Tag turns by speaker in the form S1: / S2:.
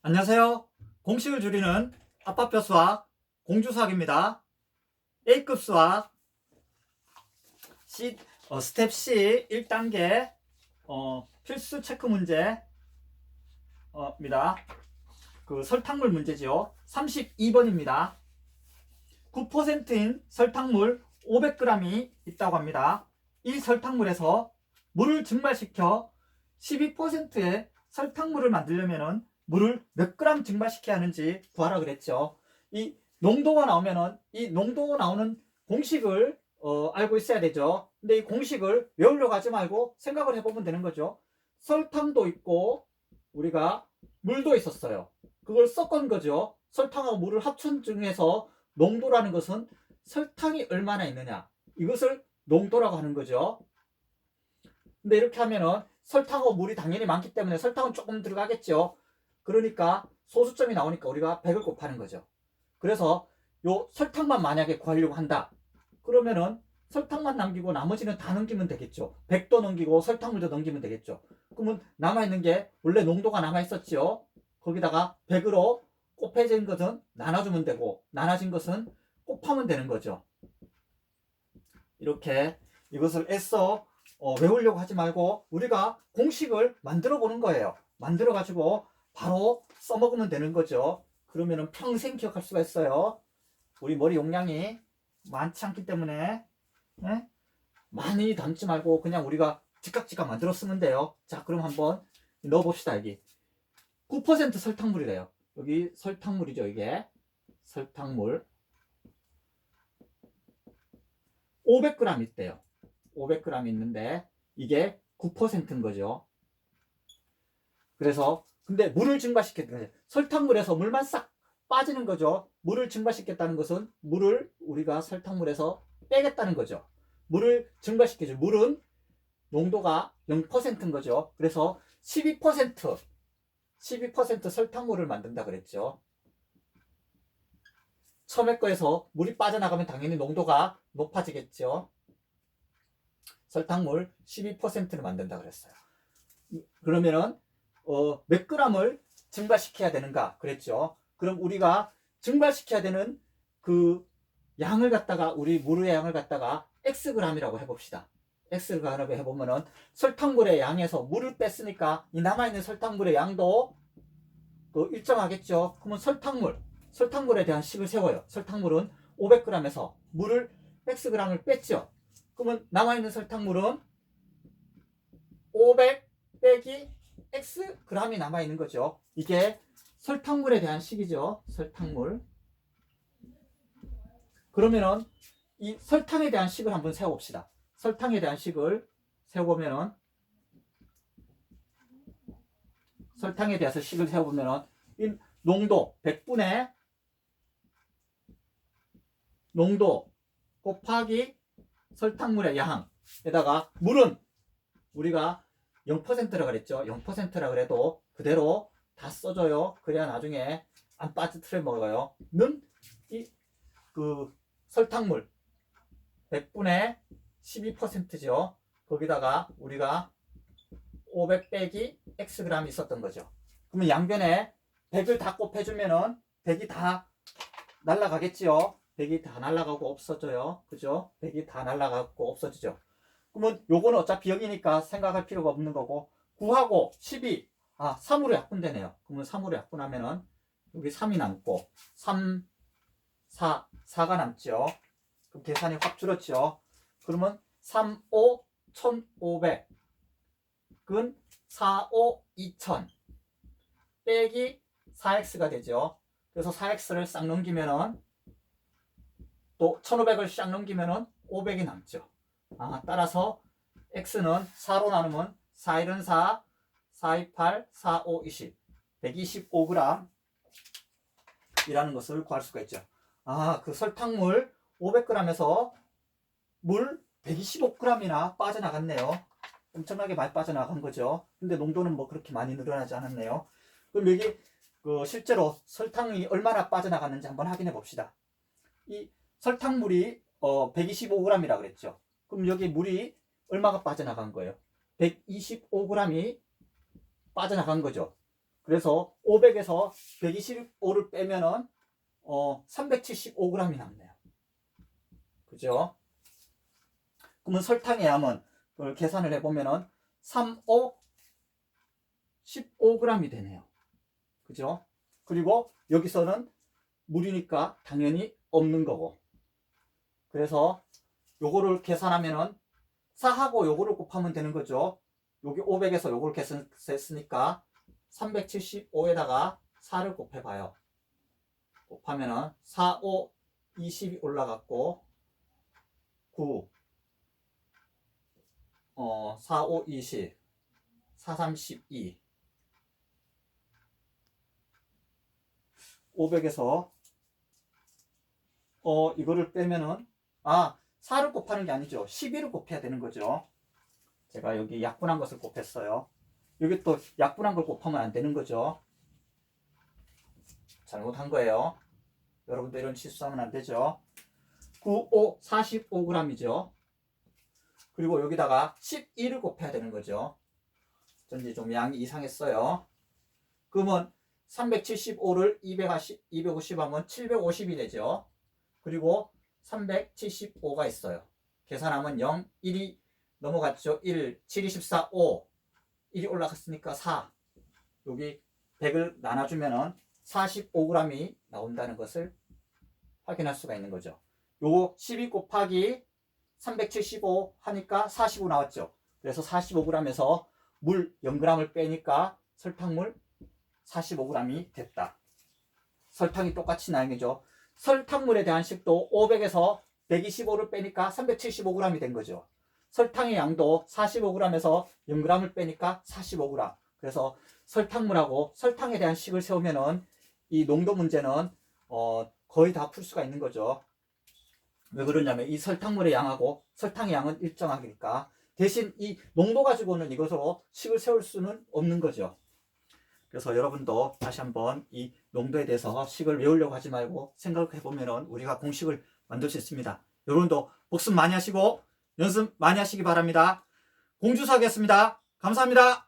S1: 안녕하세요. 공식을 줄이는 아빠표 수학 공주수학입니다. A급 수학 스텝 C 1단계 필수 체크 문제입니다. 그 설탕물 문제지요. 32번입니다. 9%인 설탕물 500g이 있다고 합니다. 이 설탕물에서 물을 증발시켜 12%의 설탕물을 만들려면 물을 몇 그램 증발시켜야 하는지 구하라 그랬죠. 이 농도가 나오면은 이 농도 나오는 공식을 알고 있어야 되죠. 근데 이 공식을 외우려고 하지 말고 생각을 해보면 되는 거죠. 설탕도 있고 우리가 물도 있었어요. 그걸 섞은 거죠. 설탕하고 물을 합친 중에서 농도라는 것은 설탕이 얼마나 있느냐, 이것을 농도라고 하는 거죠. 근데 이렇게 하면은 설탕하고 물이 당연히 많기 때문에 설탕은 조금 들어가겠죠. 그러니까 소수점이 나오니까 우리가 100을 곱하는 거죠. 그래서 요 설탕만 만약에 구하려고 한다 그러면은 설탕만 남기고 나머지는 다 넘기면 되겠죠. 100도 넘기고 설탕물도 넘기면 되겠죠. 그러면 남아있는 게 원래 농도가 남아있었죠. 거기다가 100으로 곱해진 것은 나눠주면 되고 나눠진 것은 곱하면 되는 거죠. 이렇게 이것을 애써 외우려고 하지 말고 우리가 공식을 만들어 보는 거예요. 만들어 가지고 바로 써먹으면 되는 거죠. 그러면은 평생 기억할 수가 있어요. 우리 머리 용량이 많지 않기 때문에 많이 담지 말고 그냥 우리가 즉각즉각 만들어 쓰면 돼요. 자, 그럼 한번 넣어 봅시다. 여기 9% 설탕물이래요. 여기 설탕물이죠. 이게 설탕물 500g 있대요. 500g 있는데 이게 9%인 거죠. 그래서 근데 물을 증발시켰다. 설탕물에서 물만 싹 빠지는 거죠. 물을 증발시켰다는 것은 물을 우리가 설탕물에서 빼겠다는 거죠. 물을 증발시키죠. 물은 농도가 0%인 거죠. 그래서 12% 설탕물을 만든다 그랬죠. 처음에 거에서 물이 빠져나가면 당연히 농도가 높아지겠죠. 설탕물 12%를 만든다 그랬어요. 그러면은 몇 그램을 증발시켜야 되는가 그랬죠. 그럼 우리가 증발시켜야 되는 그 양을 갖다가 우리 물의 양을 갖다가 xg이라고 해봅시다. xg을 해보면은 설탕물의 양에서 물을 뺐으니까 이 남아있는 설탕물의 양도 일정하겠죠. 그러면 설탕물에 대한 식을 세워요. 설탕물은 500g에서 물을 xg을 뺐죠. 그러면 남아있는 설탕물은 500 빼기 x g이 남아있는 거죠. 이게 설탕물에 대한 식이죠. 설탕물. 그러면은 이 설탕에 대한 식을 한번 세워봅시다. 설탕에 대한 식을 세워보면은 설탕에 대해서 식을 세워보면은 이 농도 100분의 농도 곱하기 설탕물의 양에다가 물은 우리가 0%라 그랬죠. 0%라 그래도 그대로 다 써줘요. 그래야 나중에 안 빠뜨려 먹어요. 는 이 설탕물 100분의 12%죠. 거기다가 우리가 500 빼기 xg이 있었던 거죠. 그러면 양변에 100을 다 곱해주면은 100이 다 날라가겠지요. 100이 다 날라가고 없어져요. 그죠? 100이 다 날라가고 없어지죠. 그러면 요거는 어차피 여기니까 생각할 필요가 없는 거고 9하고 12 3으로 약분되네요. 그러면 3으로 약분하면은 여기 3이 남고 3, 4가 남죠. 그럼 계산이 확 줄었죠. 그러면 3, 5, 1500 그건 4, 5, 2000 빼기 4x가 되죠. 그래서 4x를 싹 넘기면은 또 1500을 싹 넘기면은 500이 남죠. 따라서 x는 4로 나누면 4, 1은 4, 4, 2, 8, 4, 5, 20 125g 이라는 것을 구할 수가 있죠. 그 설탕물 500g에서 물 125g이나 빠져나갔네요. 엄청나게 많이 빠져나간 거죠. 근데 농도는 뭐 그렇게 많이 늘어나지 않았네요. 그럼 여기 실제로 설탕이 얼마나 빠져나갔는지 한번 확인해 봅시다. 이 설탕물이 125g이라 그랬죠. 그럼 여기 물이 얼마가 빠져나간 거예요? 125g이 빠져나간 거죠. 그래서 500에서 125를 빼면은 375g이 남네요. 그죠? 그러면 설탕의 양은 그걸 계산을 해보면은 3, 5, 15g이 되네요. 그죠? 그리고 여기서는 물이니까 당연히 없는 거고. 그래서 요거를 계산하면은 4하고 요거를 곱하면 되는 거죠. 여기 500에서 요걸 계산했으니까 375에다가 4를 곱해봐요. 곱하면은 4, 5, 20이 올라갔고 9, 4, 5, 20, 4, 3, 12 500에서 이거를 빼면은 4를 곱하는 게 아니죠. 12를 곱해야 되는 거죠. 제가 여기 약분한 것을 곱했어요. 여기 또 약분한 걸 곱하면 안 되는 거죠. 잘못한 거예요. 여러분도 이런 실수하면 안 되죠. 9, 5, 45g이죠. 그리고 여기다가 12를 곱해야 되는 거죠. 전지 좀 양이 이상했어요. 그러면 375를 250 하면 750이 되죠. 그리고 375가 있어요. 계산하면 0, 1이 넘어갔죠. 1, 7, 24, 5. 1이 올라갔으니까 4. 여기 100을 나눠주면은 45g이 나온다는 것을 확인할 수가 있는 거죠. 요거 12 곱하기 375 하니까 45 나왔죠. 그래서 45g에서 물 0g을 빼니까 설탕물 45g이 됐다. 설탕이 똑같이 나온 거죠. 설탕물에 대한 식도 500에서 125를 빼니까 375g이 된 거죠. 설탕의 양도 45g에서 0g을 빼니까 45g. 그래서 설탕물하고 설탕에 대한 식을 세우면은 이 농도 문제는 거의 다 풀 수가 있는 거죠. 왜 그러냐면 이 설탕물의 양하고 설탕의 양은 일정하니까. 대신 이 농도 가지고는 이것으로 식을 세울 수는 없는 거죠. 그래서 여러분도 다시 한번 이 농도에 대해서 식을 외우려고 하지 말고 생각해 보면 우리가 공식을 만들 수 있습니다. 여러분도 복습 많이 하시고 연습 많이 하시기 바랍니다. 공주사겠습니다. 감사합니다.